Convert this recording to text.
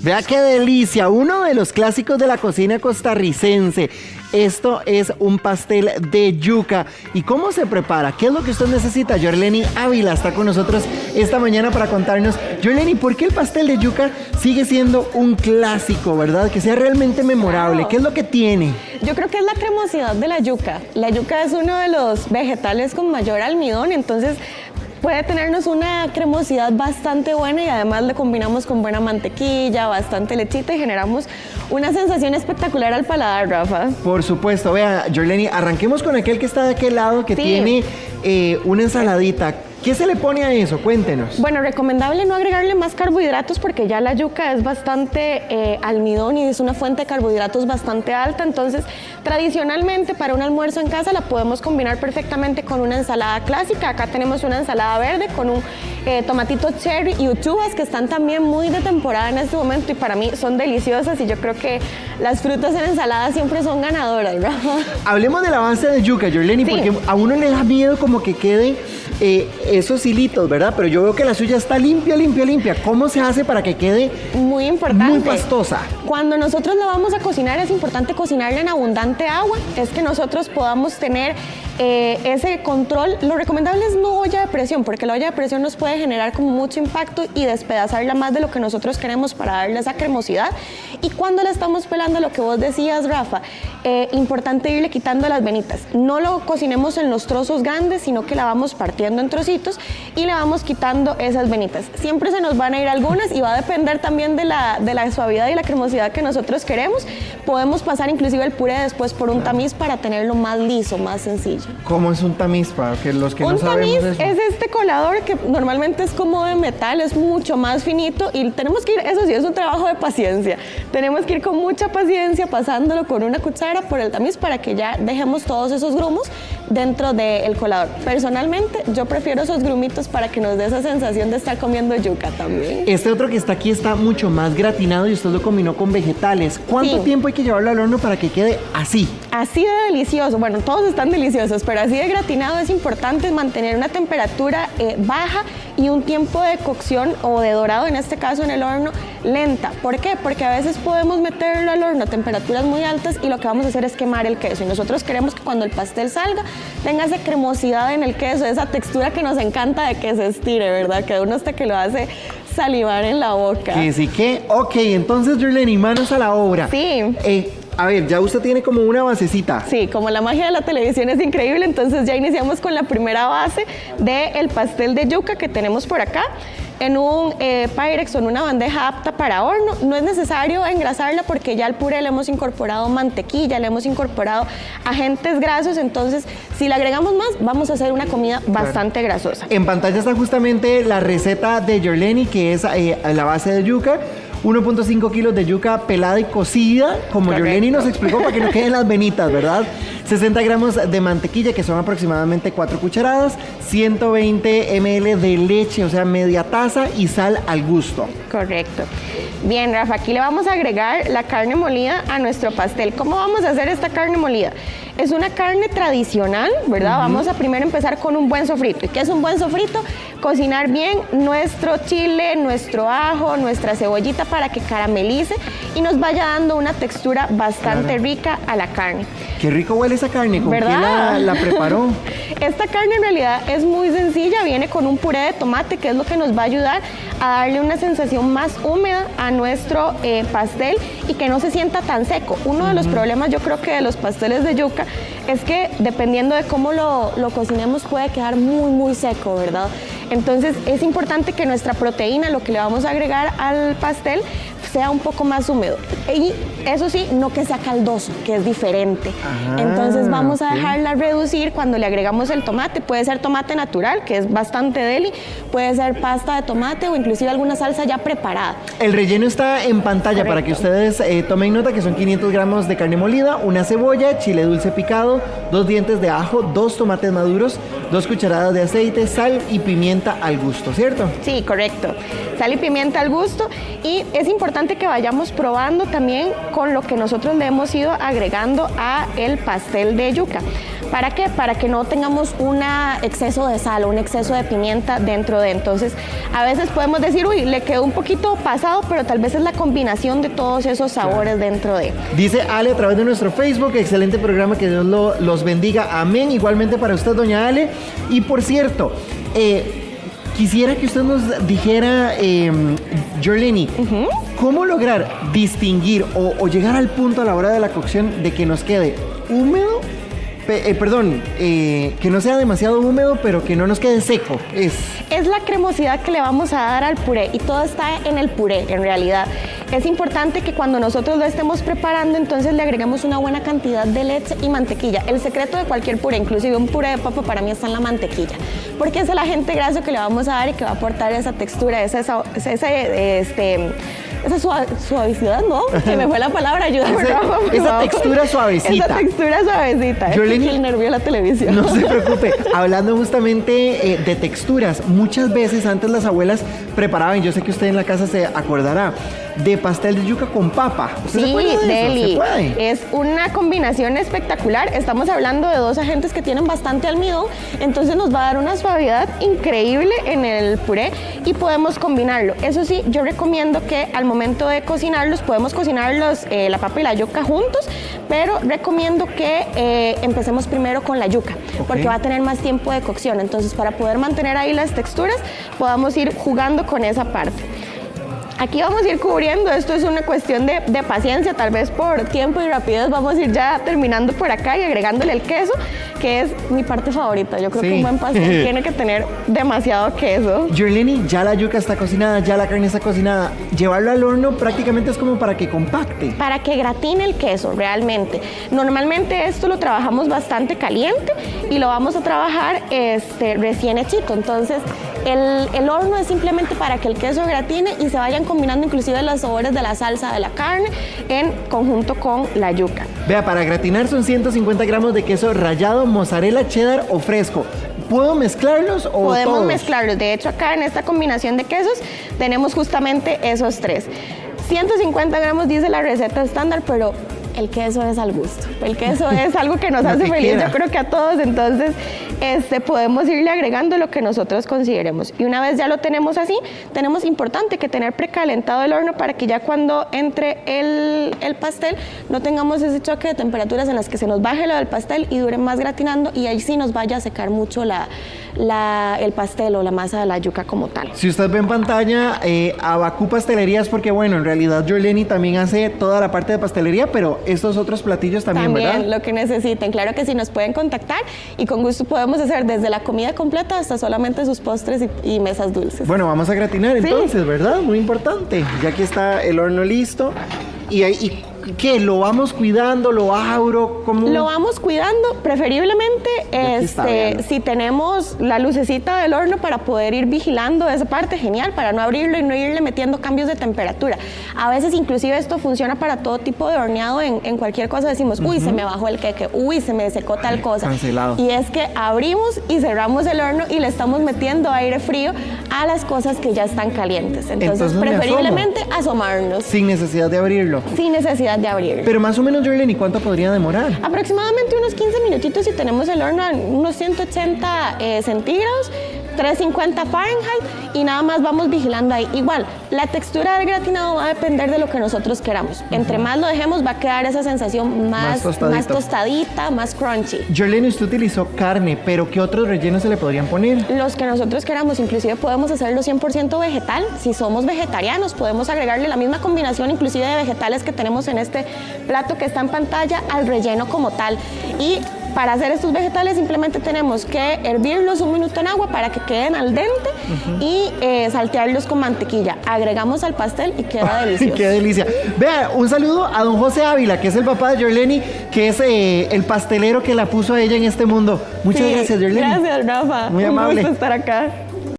Vea qué delicia, uno de los clásicos de la cocina costarricense. Esto es un pastel de yuca. ¿Y cómo se prepara? ¿Qué es lo que usted necesita? Yorleni Ávila está con nosotros esta mañana para contarnos. Yorleni, ¿por qué el pastel de yuca sigue siendo un clásico, verdad? Que sea realmente memorable. Claro. ¿Qué es lo que tiene? Yo creo que es la cremosidad de la yuca. La yuca es uno de los vegetales con mayor almidón, entonces puede tenernos una cremosidad bastante buena y además le combinamos con buena mantequilla, bastante lechita y generamos una sensación espectacular al paladar, Rafa. Por supuesto, vea, Yorleni, arranquemos con aquel que está de aquel lado que Sí. tiene una ensaladita. ¿Qué se le pone a eso? Cuéntenos. Bueno, recomendable no agregarle más carbohidratos porque ya la yuca es bastante almidón y es una fuente de carbohidratos bastante alta, entonces tradicionalmente para un almuerzo en casa la podemos combinar perfectamente con una ensalada clásica. Acá tenemos una ensalada verde con un tomatito cherry y uchuvas que están también muy de temporada en este momento y para mí son deliciosas y yo creo que las frutas en ensalada siempre son ganadoras, ¿verdad? Hablemos de la base de yuca, Yorleni, Sí. porque a uno le da miedo como que queden esos hilitos, ¿verdad? Pero yo veo que la suya está limpia, limpia, limpia. ¿Cómo se hace para que quede Muy importante. muy pastosa? Cuando nosotros la vamos a cocinar es importante cocinarla en abundante agua, es que nosotros podamos tener ese control. Lo recomendable es no olla de presión, porque la olla de presión nos puede generar como mucho impacto y despedazarla más de lo que nosotros queremos para darle esa cremosidad. Y cuando la estamos pelando, lo que vos decías, Rafa, importante irle quitando las venitas. No lo cocinemos en los trozos grandes, sino que la vamos partiendo en trocitos y le vamos quitando esas venitas. Siempre se nos van a ir algunas y va a depender también de la suavidad y la cremosidad que nosotros queremos. Podemos pasar inclusive el puré después por un tamiz para tenerlo más liso, más sencillo. ¿Cómo es un tamiz? Para que los que no Un sabemos tamiz eso. es este colador que normalmente es como de metal, es mucho más finito y tenemos que ir, eso sí, es un trabajo de paciencia. Tenemos que ir con mucha paciencia pasándolo con una cuchara por el tamiz para que ya dejemos todos esos grumos dentro del colador. Personalmente, yo prefiero esos grumitos para que nos dé esa sensación de estar comiendo yuca también. Este otro que está aquí está mucho más gratinado y usted lo combinó con vegetales. ¿Cuánto Sí. tiempo hay que llevarlo al horno para que quede así? Así de delicioso, bueno, todos están deliciosos, pero así de gratinado es importante mantener una temperatura baja y un tiempo de cocción o de dorado, en este caso en el horno, lenta. ¿Por qué? Porque a veces podemos meterlo al horno a temperaturas muy altas y lo que vamos a hacer es quemar el queso. Y nosotros queremos que cuando el pastel salga tenga esa cremosidad en el queso, esa textura que nos encanta de que se estire, ¿verdad? Que uno hasta que lo hace salivar en la boca. Que sí que, ok, entonces Yorleni, manos a la obra. Sí. A ver, ya usted tiene como una basecita. Sí, como la magia de la televisión es increíble, entonces ya iniciamos con la primera base del pastel de yuca que tenemos por acá en un Pyrex o en una bandeja apta para horno. No es necesario engrasarla porque ya al puré le hemos incorporado mantequilla, le hemos incorporado agentes grasos, entonces si le agregamos más vamos a hacer una comida bastante grasosa. En pantalla está justamente la receta de Yorleni, que es la base de yuca. 1.5 kilos de yuca pelada y cocida, como Correcto. Yorleni nos explicó, para que no queden las venitas, ¿verdad? 60 gramos de mantequilla, que son aproximadamente 4 cucharadas, 120 ml de leche, o sea, media taza, y sal al gusto. Correcto. Bien, Rafa, aquí le vamos a agregar la carne molida a nuestro pastel. ¿Cómo vamos a hacer esta carne molida? Es una carne tradicional, ¿verdad? Vamos a primero empezar con un buen sofrito. ¿Y qué es un buen sofrito? Cocinar bien nuestro chile, nuestro ajo, nuestra cebollita para que caramelice y nos vaya dando una textura bastante rica a la carne. Qué rico huele esa carne, ¿con ¿Verdad? qué la preparó? Esta carne en realidad es muy sencilla, viene con un puré de tomate que es lo que nos va a ayudar a darle una sensación más húmeda a nuestro pastel y que no se sienta tan seco. Uno de los problemas yo creo que de los pasteles de yuca es que dependiendo de cómo lo cocinemos puede quedar muy muy seco, ¿verdad? Entonces es importante que nuestra proteína, lo que le vamos a agregar al pastel, sea un poco más húmedo. Y eso sí, no que sea caldoso, que es diferente. Ajá, Entonces vamos a ok. dejarla reducir cuando le agregamos el tomate. Puede ser tomate natural, que es bastante deli, puede ser pasta de tomate o inclusive alguna salsa ya preparada. El relleno está en pantalla. Correcto. Para que ustedes tomen nota, que son 500 gramos de carne molida, una cebolla, chile dulce picado, 2 dientes de ajo, 2 tomates maduros, 2 cucharadas de aceite, sal y pimienta al gusto, ¿cierto? Sí, correcto. Sal y pimienta al gusto y es importante que vayamos probando también con lo que nosotros le hemos ido agregando a el pastel de yuca. ¿Para qué? Para que no tengamos un exceso de sal o un exceso de pimienta dentro de. Entonces, a veces podemos decir, uy, le quedó un poquito pasado, pero tal vez es la combinación de todos esos sabores dentro de. Dice Ale a través de nuestro Facebook, excelente programa, que Dios los bendiga. Amén. Igualmente para usted, doña Ale. Y por cierto, quisiera que usted nos dijera, Jorleni, ¿cómo lograr distinguir o llegar al punto a la hora de la cocción de que nos quede húmedo? Que no sea demasiado húmedo, pero que no nos quede seco. Es la cremosidad que le vamos a dar al puré y todo está en el puré, en realidad. Es importante que cuando nosotros lo estemos preparando, entonces le agregamos una buena cantidad de leche y mantequilla. El secreto de cualquier puré, inclusive un puré de papa, para mí está en la mantequilla, porque es el agente graso que le vamos a dar y que va a aportar esa textura, esa suavicidad, ¿no? Se me fue la palabra, ayúdame. Esa textura suavecita. Esa textura suavecita. Jorleni, el nervio de la televisión. No se preocupe. Hablando justamente de texturas, muchas veces antes las abuelas preparaban, yo sé que usted en la casa se acordará, de pastel de yuca con papa. ¿Usted se acuerda de eso? Deli. ¿Se puede? Es una combinación espectacular. Estamos hablando de dos agentes que tienen bastante almidón, entonces nos va a dar una suavidad increíble en el puré y podemos combinarlo. Eso sí, yo recomiendo que al momento de cocinarlos, podemos cocinarlos la papa y la yuca juntos, pero recomiendo que empecemos primero con la yuca, porque va a tener más tiempo de cocción. Entonces, para poder mantener ahí las texturas, podamos ir jugando con esa parte. Aquí vamos a ir cubriendo, esto es una cuestión de paciencia, tal vez por tiempo y rapidez vamos a ir ya terminando por acá y agregándole el queso, que es mi parte favorita. Yo creo que un buen pastel tiene que tener demasiado queso. Jorleni, ya la yuca está cocinada, ya la carne está cocinada. Llevarlo al horno prácticamente es como para que compacte. Para que gratine el queso, realmente. Normalmente esto lo trabajamos bastante caliente y lo vamos a trabajar recién hechito. Entonces, el horno es simplemente para que el queso gratine y se vayan combinando inclusive los sabores de la salsa de la carne en conjunto con la yuca. Vea, para gratinar son 150 gramos de queso rallado, mozzarella, cheddar o fresco. ¿Puedo mezclarlos o podemos todos? Mezclarlos. De hecho, acá en esta combinación de quesos tenemos justamente esos tres. 150 gramos dice la receta estándar, pero el queso es al gusto. El queso es algo que nos hace feliz, yo creo que a todos. Entonces, podemos irle agregando lo que nosotros consideremos. Y una vez ya lo tenemos así, tenemos importante que tener precalentado el horno para que ya cuando entre el pastel no tengamos ese choque de temperaturas en las que se nos baje lo del pastel y dure más gratinando y ahí sí nos vaya a secar mucho el pastel o la masa de la yuca como tal. Si usted ve en pantalla Abacú Pastelerías, porque bueno, en realidad Jorleni también hace toda la parte de pastelería, pero estos otros platillos también, ¿verdad? Lo que necesiten, claro que sí, nos pueden contactar y con gusto podemos hacer desde la comida completa hasta solamente sus postres y mesas dulces. Bueno, vamos a gratinar entonces, ¿verdad? Muy importante. Ya que está el horno listo. ¿Y qué? ¿Lo vamos cuidando? ¿Lo abro? ¿Cómo? Lo vamos cuidando, preferiblemente si tenemos la lucecita del horno para poder ir vigilando esa parte, genial, para no abrirlo y no irle metiendo cambios de temperatura. A veces inclusive esto funciona para todo tipo de horneado en cualquier cosa. Decimos, uy, se me bajó el queque, uy, se me secó tal cosa. Cancelado. Y es que abrimos y cerramos el horno y le estamos metiendo aire frío a las cosas que ya están calientes. Entonces preferiblemente asomarnos. Sin necesidad de abrirlo. Sin necesidad de abrirlo. Pero más o menos, Jorleni, ¿cuánto podría demorar? Aproximadamente unos 15 minutitos si tenemos el horno a unos 180 centígrados, 350 Fahrenheit y nada más vamos vigilando ahí. Igual, la textura del gratinado va a depender de lo que nosotros queramos. Entre más lo dejemos va a quedar esa sensación más tostadita, más crunchy. Jorleni, usted utilizó carne, pero ¿qué otros rellenos se le podrían poner? Los que nosotros queramos, inclusive podemos hacerlo 100% vegetal. Si somos vegetarianos, podemos agregarle la misma combinación inclusive de vegetales que tenemos en este plato que está en pantalla al relleno como tal. Y para hacer estos vegetales simplemente tenemos que hervirlos un minuto en agua para que queden al dente y saltearlos con mantequilla. Agregamos al pastel y queda delicioso. ¡Qué delicia! Vea, un saludo a don José Ávila, que es el papá de Jorleni, que es el pastelero que la puso a ella en este mundo. Muchas gracias, Jorleni. Gracias, Rafa. Muy amable. Un gusto estar acá.